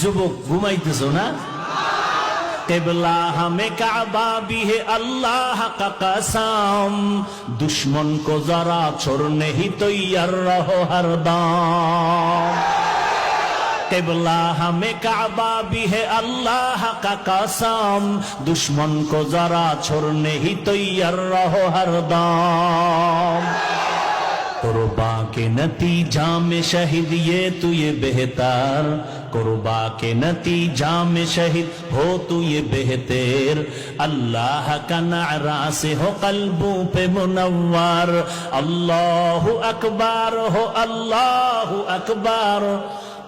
যুবক ঘুমাইতেছো না? किबला हमें काबा भी है अल्लाह का कसम, दुश्मन को जरा छोड़ने ही तैयार रहो हरदम। किबला हमें काबा भी है अल्लाह का कसम, दुश्मन को जरा छोड़ने ही तैयार रहो हरदम। कुर्बा के नतीजा में शहीद ये तू ये बेहतर, कुर्बा के नतीजा में शहीद हो तू ये बेहतर, अल्लाह का नारा से हो कल्बों पे मुनव्वर। अल्लाहु अकबर हो अल्लाहु अकबर,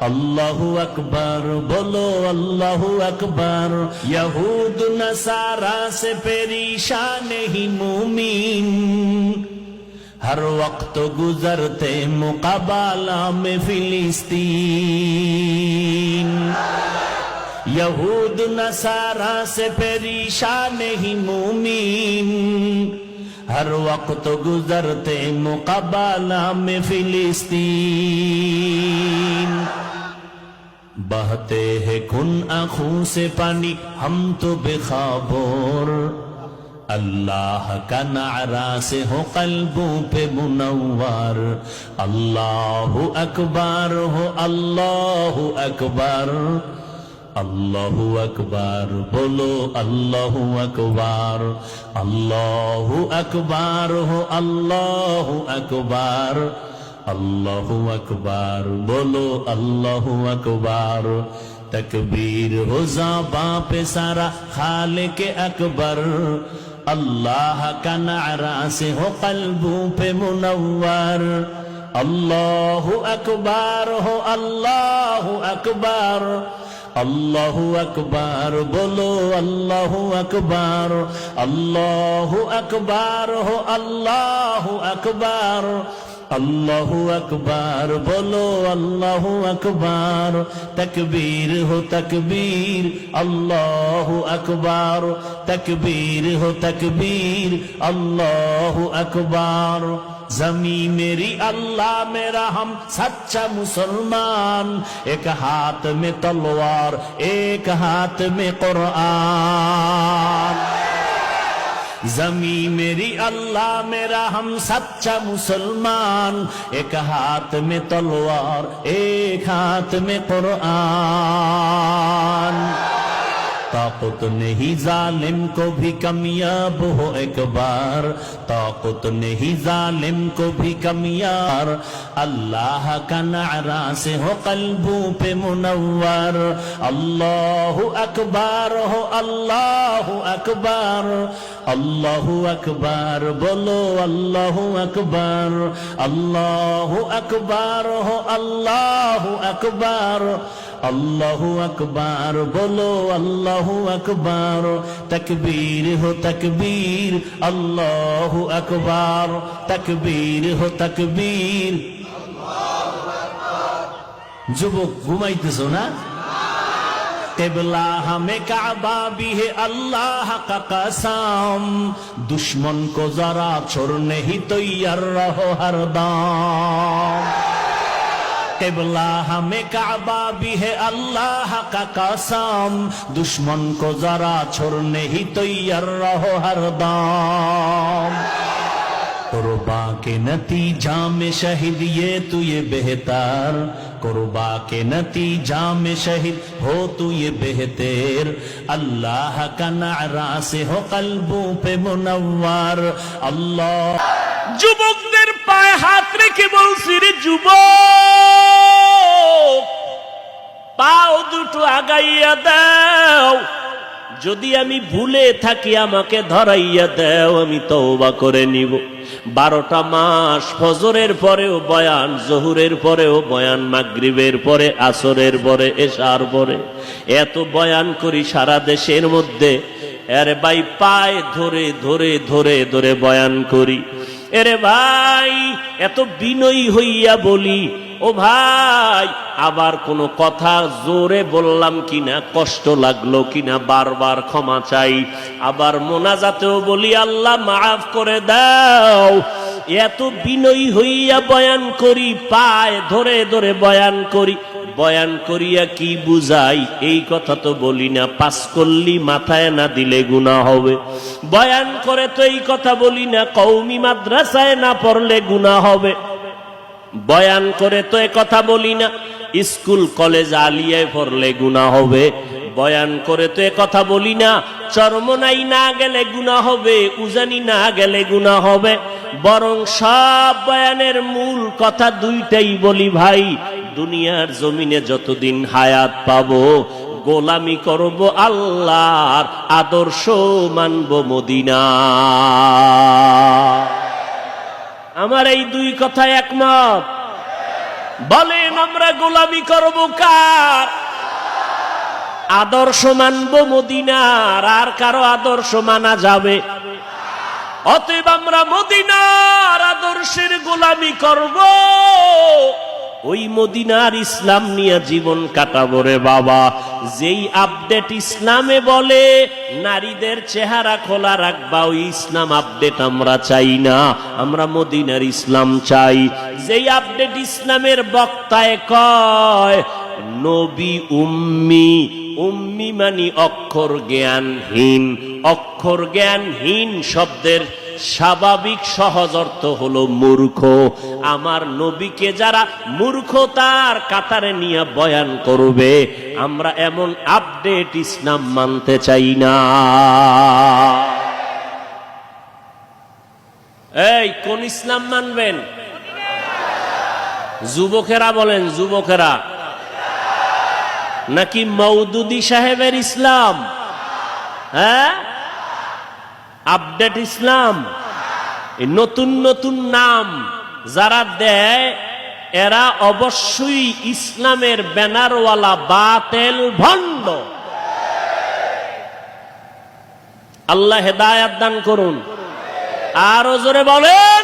अल्लाहु अकबर बोलो अल्लाहु अकबर। यहूद नसारा से परेशान ही मुमीन, हर वक्त गुजरते मुकाबला में फिलिस्तीन। यहूद नसारा से परेशान ही मुमीन, हर वक्त गुजरते मुकाबला में फिलिस्तीन। बहते हैं खून आंखों से पानी हम तो बेखबर, अल्लाह का नारा से हो कल्बों पे मुनव्वर। अल्लाहु अकबर हो अल्लाहु अकबर, अल्लाहु अकबर बोलो अल्लाहु अकबर। अल्लाहु अकबर हो अल्लाहु अकबर, अल्लाहु अकबर बोलो अल्लाहु अकबर। तकबीर हो ज़बां पे सारा खालिक अकबर, अल्लाह का नारा से हो कल्बों पे मुनव्वर। अल्लाहु अकबर हो अल्लाहु अकबर, अल्लाहु अकबर बोलो अल्लाहु अकबर। अल्लाहु अकबर हो अल्लाहु अकबर, अल्लाहु अकबर बोलो अल्लाहु अकबर। तकबीर हो तकबीर, अल्लाहु अकबर, तकबीर हो तकबीर, अल्लाहु अकबर। जमी मेरी अल्लाह मेरा हम सच्चा मुसलमान, एक हाथ में तलवार एक हाथ में कुरान। जमी मेरी अल्लाह मेरा हम सच्चा मुसलमान, एक हाथ में तलवार एक हाथ में कुरान। ताकत नहीं जालिम को भी कामयाब हो एक बार, ताकत नहीं जालिम को भी कामयाब। अल्लाह का नारा से हो कल्बों पे मुनव्वर। अल्लाहु अकबर हो अल्लाहु अकबर, अल्लाहु अकबर बोलो अल्लाहु अकबर। अल्लाहु अकबर हो अल्लाहु अकबर, अल्लाहु अकबर बोलो अल्लाहु अकबर। तकबीर हो तकबीर, अल्लाहु अकबर, तकबीर हो तकबीर। যুবক ঘুমাইতেছো না? किबला हमें काबा भी है अल्लाह का कसम, दुश्मन को जरा छोड़ने ही तैयार रहो हरदम। किबला हमें काबा भी है अल्लाह का कसम, दुश्मन को जरा छोड़ने ही तैयार रहो हरदम। कुर्बा के नतीजा में शहीद ये तू ये बेहतर, कुर्बा के नतीजा में शहीद हो तू ये बेहतर, अल्लाह का नारा से हो कल्बों पे मुनव्वर। अल्लाह যুবকদের পায়ে হাত রেখে বলছি রে যুবক, পাও দুটো আগাইয়া দাও, যদি আমি ভুলে থাকি আমাকে ধরাইয়া দাও, আমি তওবা করে নিব। 12টা মাস ফজরের পরেও বয়ান, জোহরের পরেও বয়ান, মাগরিবের পরে, আসরের পরে, এশার পরে, এত বয়ান করি সারা দেশের মধ্যে। আরে ভাই পায়ে ধরে ধরে ধরে ধরে বয়ান করি। এরে ভাই এত বিনয়ী হইয়া বলি, ও ভাই আবার কোনো কথা জোরে বললাম কিনা, কষ্ট লাগলো কিনা বারবার ক্ষমা চাই। আবার মোনাজাতেও বলি আল্লাহ মাফ করে দাও। এত বিনয়ী হইয়া বয়ান করি, পায়ে ধরে ধরে বয়ান করি। বয়ান করিয়া কি বুঝাই এই কথা তো বলি না। পাস করলি মাথায় না দিলে গুনাহ হবে। বয়ান করে তো এই কথা বলি না কওমি মাদ্রাসায় না পড়লে গুনাহ হবে। বয়ান করে তো এ কথা বলি না স্কুল কলেজ আলিয়ায় পড়লে গুনাহ হবে। বয়ান করে তো এ কথা বলি না চরমনাই না গেলে গুনাহ হবে, উজানি না গেলে গুনাহ হবে। বরং সব বয়ানের মূল কথা দুইটাই বলি ভাই, দুনিয়ার জমিনে যতদিন হায়াত পাবো গোলামি করব আল্লাহর, আদর্শ মানব মদিনা। আমার এই দুই কথায় একমত? বলেন আমরা গোলামি করব কার? আদর্শ মানব মদিনার, আর কারো আদর্শ মানা যাবে? অতএব আমরা মদিনার আদর্শের গোলামি করব, ওই মদিনার ইসলাম নিয়ে জীবন কাটাবো রে বাবা। যেই আপডেট ইসলামে বলে নারীদের চেহারা খোলা রাখবা, ওই ইসলাম আপডেট আমরা চাই না, আমরা মদিনার ইসলাম চাই। যেই আপডেট ইসলামের বক্তায় কয় নবী উম্মি, উম্মি মানি অক্ষর জ্ঞানহীন, অক্ষর জ্ঞানহীন শব্দের স্বাভাবিক সহজ অর্থ হলো মূর্খ। আমার নবীকে যারা মূর্খতার কাতারে নিয়ে বয়ান করবে, আমরা এমন আপডেট ইসলাম মানতে চাই না। এই কোন ইসলাম মানবেন? যুবকেরা বলেন, যুবকেরা নাকি মওদুদি সাহেবের ইসলাম? হ্যাঁ, আপডেট ইসলাম। নতুন নতুন নাম যারা দেয় এরা অবশ্যই ইসলামের ব্যানারওয়ালা বাতেল ভণ্ড। আল্লাহ হেদায়াত দান করুন। আরো জোরে বলেন।